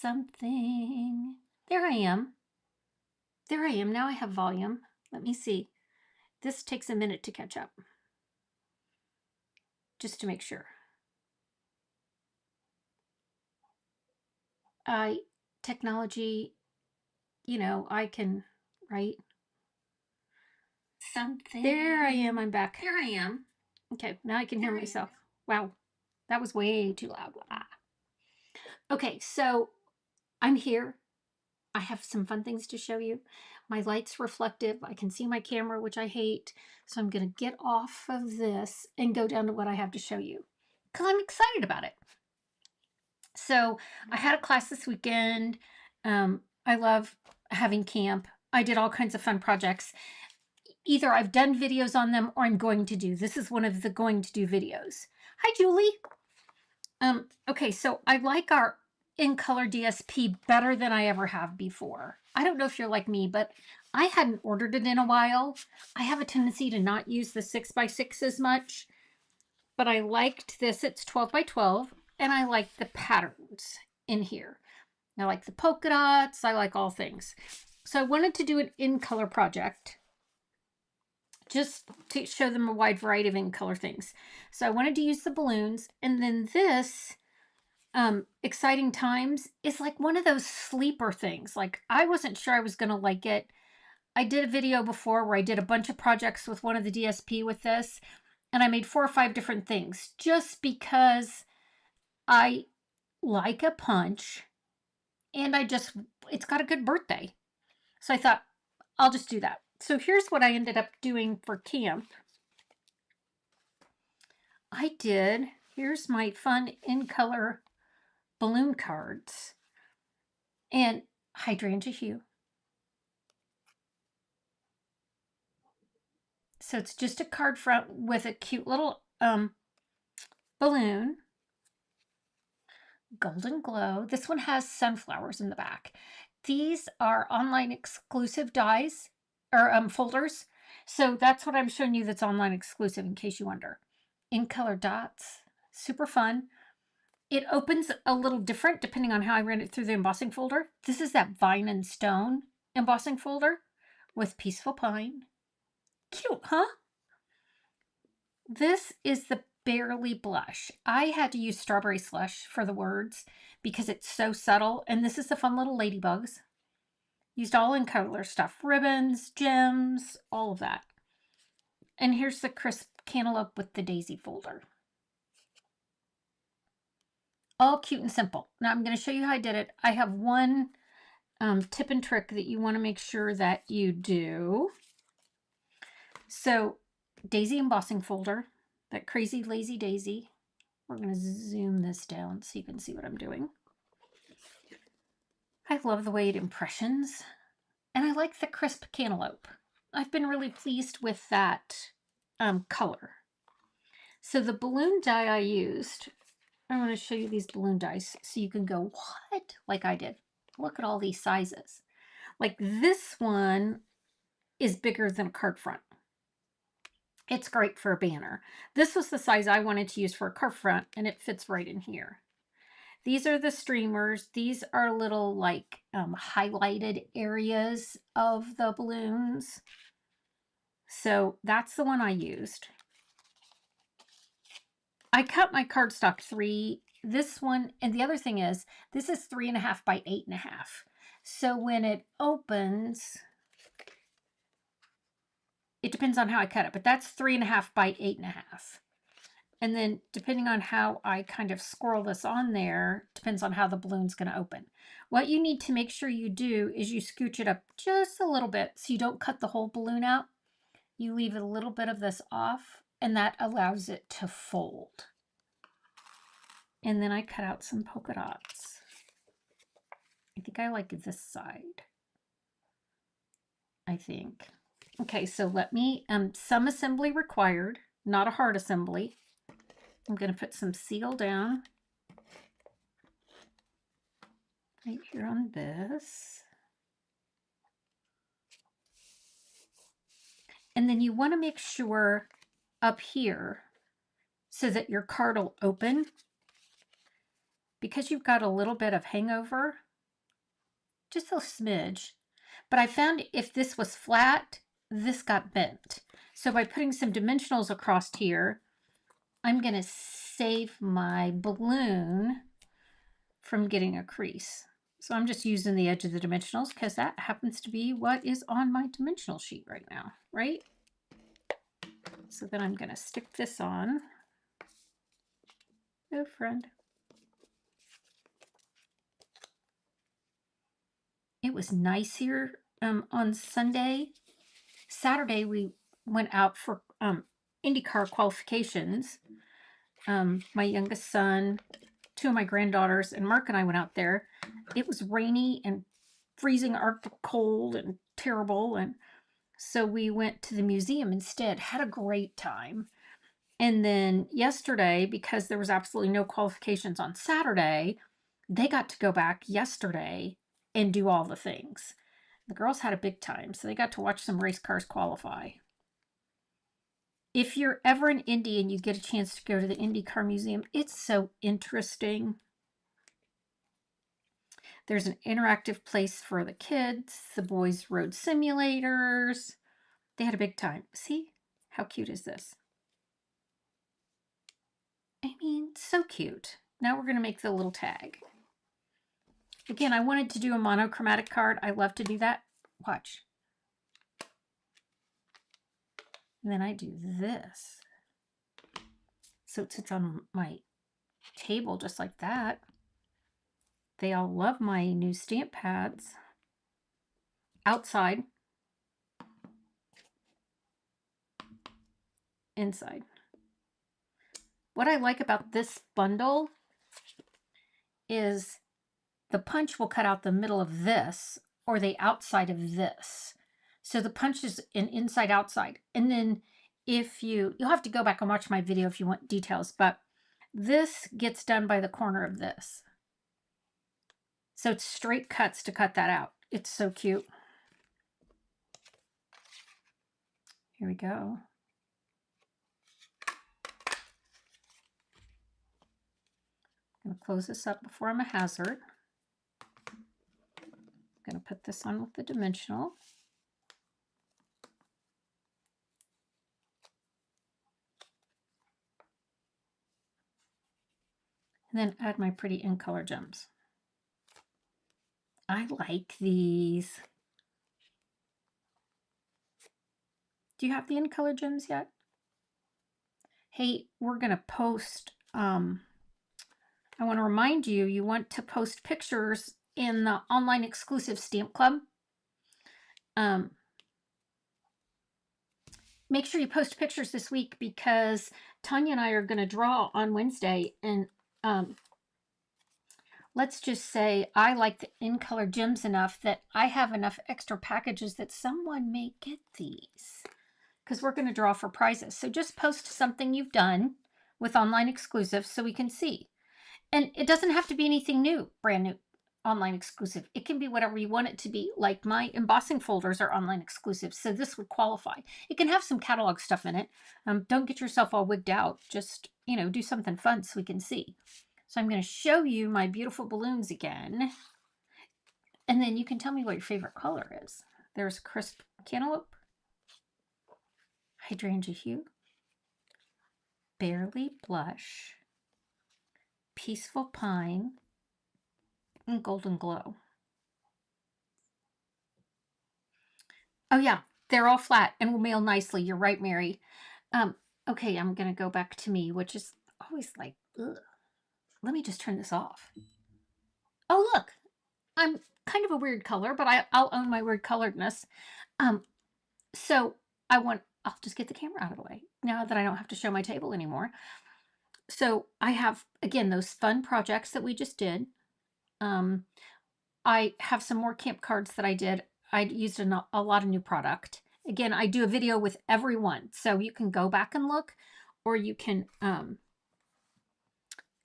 something. There I am. There I am. Now I have volume. Let me see. This takes a minute to catch up, just to make sure. Technology, I can, right? Something. There I am. I'm back. Here I am. Okay, now I can hear myself. Wow, that was way too loud. Okay, so I'm here. I have some fun things to show you. My light's reflective. I can see my camera, which I hate. So I'm going to get off of this and go down to what I have to show you because I'm excited about it. So I had a class this weekend. I love having camp. I did all kinds of fun projects. Either I've done videos on them or I'm going to do. This is one of the going to do videos. Hi, Julie. Okay, so I like our in color DSP better than I ever have before. I don't know if you're like me, but I hadn't ordered it in a while. I have a tendency to not use the 6x6 as much, but I liked this. It's 12x12, and I like the patterns in here. I like the polka dots. I like all things. So I wanted to do an in color project just to show them a wide variety of in color things. So I wanted to use the balloons, and then this exciting times is like one of those sleeper things. Like I wasn't sure I was going to like it. I did a video before where I did a bunch of projects with one of the DSP with this, and I made 4 or 5 different things just because I like a punch and it's got a good birthday. So I thought I'll just do that. So here's what I ended up doing for camp. Here's my fun in color balloon cards and hydrangea hue. So it's just a card front with a cute little balloon. Golden glow. This one has sunflowers in the back. These are online exclusive dies or folders. So that's what I'm showing you that's online exclusive in case you wonder. In color dots. Super fun. It opens a little different depending on how I ran it through the embossing folder. This is that vine and stone embossing folder with peaceful pine. Cute, huh? This is the Barely Blush. I had to use Strawberry Slush for the words because it's so subtle. And this is the fun little ladybugs. Used all in color stuff. Ribbons, gems, all of that. And here's the crisp cantaloupe with the daisy folder. All cute and simple. Now I'm going to show you how I did it. I have one tip and trick that you want to make sure that you do. So daisy embossing folder, that crazy lazy daisy. We're going to zoom this down so you can see what I'm doing. I love the way it impressions, and I like the crisp cantaloupe. I've been really pleased with that color. So the balloon die I used, I'm going to show you these balloon dies so you can go, what? Like I did. Look at all these sizes. Like this one is bigger than a card front. It's great for a banner. This was the size I wanted to use for a card front, and it fits right in here. These are the streamers. These are little like highlighted areas of the balloons. So that's the one I used. I cut my cardstock 3. This one, and the other thing is, this is 3.5 by 8.5. So when it opens, it depends on how I cut it, but that's 3.5 by 8.5. And then depending on how I kind of squirrel this on there, depends on how the balloon's going to open. What you need to make sure you do is you scooch it up just a little bit so you don't cut the whole balloon out. You leave a little bit of this off, and that allows it to fold. And then I cut out some polka dots. I think I like this side. I think. Okay, so let me, some assembly required, not a hard assembly. I'm going to put some seal down right here on this. And then you want to make sure up here so that your card will open. Because you've got a little bit of hangover, just a smidge. But I found if this was flat, this got bent. So by putting some dimensionals across here, I'm going to save my balloon from getting a crease. So I'm just using the edge of the dimensionals because that happens to be what is on my dimensional sheet right now, right? So then I'm going to stick this on. Oh, friend. It was nice here on Sunday. Saturday, we went out for IndyCar qualifications. My youngest son, two of my granddaughters, and Mark and I went out there. It was rainy and freezing Arctic cold and terrible. And so we went to the museum instead, had a great time. And then yesterday, because there was absolutely no qualifications on Saturday, they got to go back yesterday and do all the things. The girls had a big time, so they got to watch some race cars qualify. If you're ever in Indy and you get a chance to go to the IndyCar Museum, it's so interesting. There's an interactive place for the kids. The boys rode simulators. They had a big time. See? How cute is this? I mean, so cute. Now we're going to make the little tag. Again, I wanted to do a monochromatic card. I love to do that. Watch. And then I do this. So it sits on my table just like that. They all love my new stamp pads. Outside. Inside. What I like about this bundle is the punch will cut out the middle of this or the outside of this. So the punch is an inside outside. And then if you'll have to go back and watch my video if you want details, but this gets done by the corner of this. So it's straight cuts to cut that out. It's so cute. Here we go. I'm going to close this up before I'm a hazard. I'm going to put this on with the dimensional. And then add my pretty in color gems. I like these. Do you have the in color gems yet? Hey, we're going to post, I want to remind you, you want to post pictures in the online exclusive stamp club. Make sure you post pictures this week because Tanya and I are going to draw on Wednesday. And let's just say I like the in-color gems enough that I have enough extra packages that someone may get these because we're going to draw for prizes. So just post something you've done with online exclusives so we can see. And it doesn't have to be anything new, brand new, online exclusive. It can be whatever you want it to be. Like my embossing folders are online exclusive, so this would qualify. It can have some catalog stuff in it. Don't get yourself all wigged out. Just, do something fun so we can see. So I'm going to show you my beautiful balloons again. And then you can tell me what your favorite color is. There's crisp cantaloupe, hydrangea hue, barely blush, peaceful pine, and golden glow. Oh yeah, they're all flat and will mail nicely. You're right, Mary. Okay, I'm gonna go back to me, which is always like, ugh. Let me just turn this off. Oh look, I'm kind of a weird color, but I'll own my weird coloredness. So I'll just get the camera out of the way now that I don't have to show my table anymore. So I have, again, those fun projects that we just did. I have some more camp cards that I did. I used a lot of new product. Again, I do a video with everyone, so you can go back and look, or you can,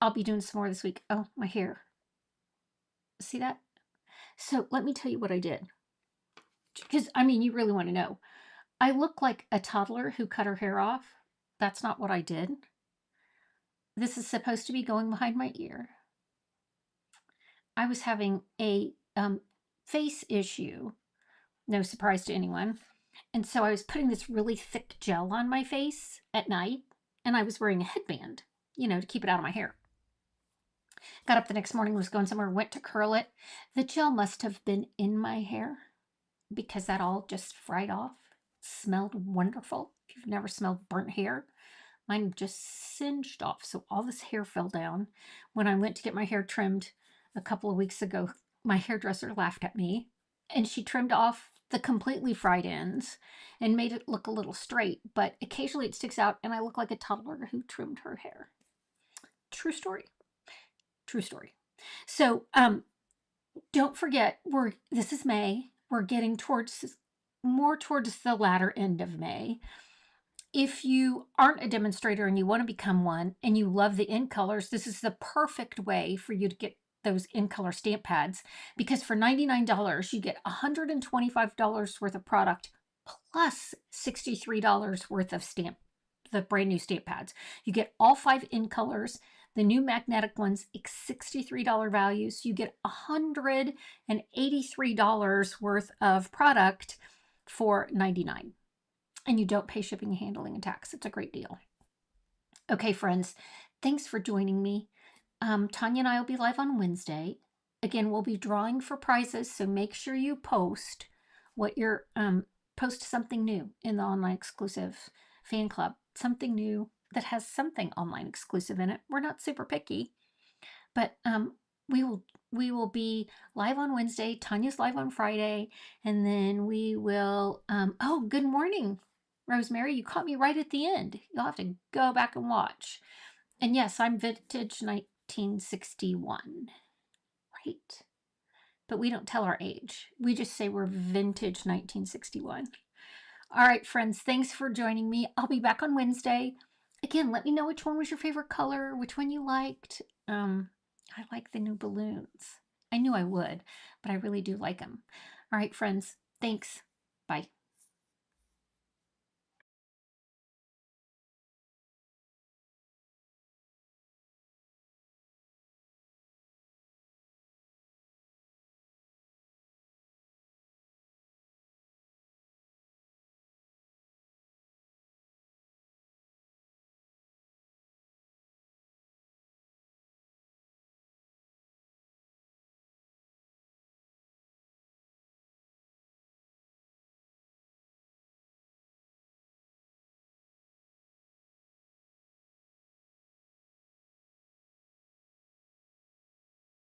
I'll be doing some more this week. Oh, my hair. See that? So let me tell you what I did. Because, you really want to know. I look like a toddler who cut her hair off. That's not what I did. This is supposed to be going behind my ear. I was having a face issue. No surprise to anyone. And so I was putting this really thick gel on my face at night, and I was wearing a headband, to keep it out of my hair. Got up the next morning, was going somewhere, went to curl it. The gel must have been in my hair because that all just fried off. Smelled wonderful. If you've never smelled burnt hair, mine just singed off. So all this hair fell down. When I went to get my hair trimmed a couple of weeks ago, my hairdresser laughed at me and she trimmed off the completely fried ends and made it look a little straight. But occasionally it sticks out and I look like a toddler who trimmed her hair. True story. True story. So don't forget, this is May. We're getting more towards the latter end of May. If you aren't a demonstrator and you want to become one and you love the in colors, this is the perfect way for you to get those in color stamp pads, because for $99 you get $125 worth of product plus $63 worth of the brand new stamp pads. You get all 5 in colors. The new magnetic ones, $63 value. So you get $183 worth of product for $99. And you don't pay shipping, handling, and tax. It's a great deal. Okay, friends, thanks for joining me. Tanya and I will be live on Wednesday. Again, we'll be drawing for prizes, so make sure you post post something new in the online exclusive fan club. Something new that has something online exclusive in it. We're not super picky, but we will be live on Wednesday. Tanya's live on Friday, and then we will. Oh, good morning, Rosemary. You caught me right at the end. You'll have to go back and watch. And yes, I'm vintage 1961. Right. But we don't tell our age. We just say we're vintage 1961. All right, friends, thanks for joining me. I'll be back on Wednesday. Again, let me know which one was your favorite color, which one you liked. I like the new balloons. I knew I would, but I really do like them. All right, friends, thanks. Bye.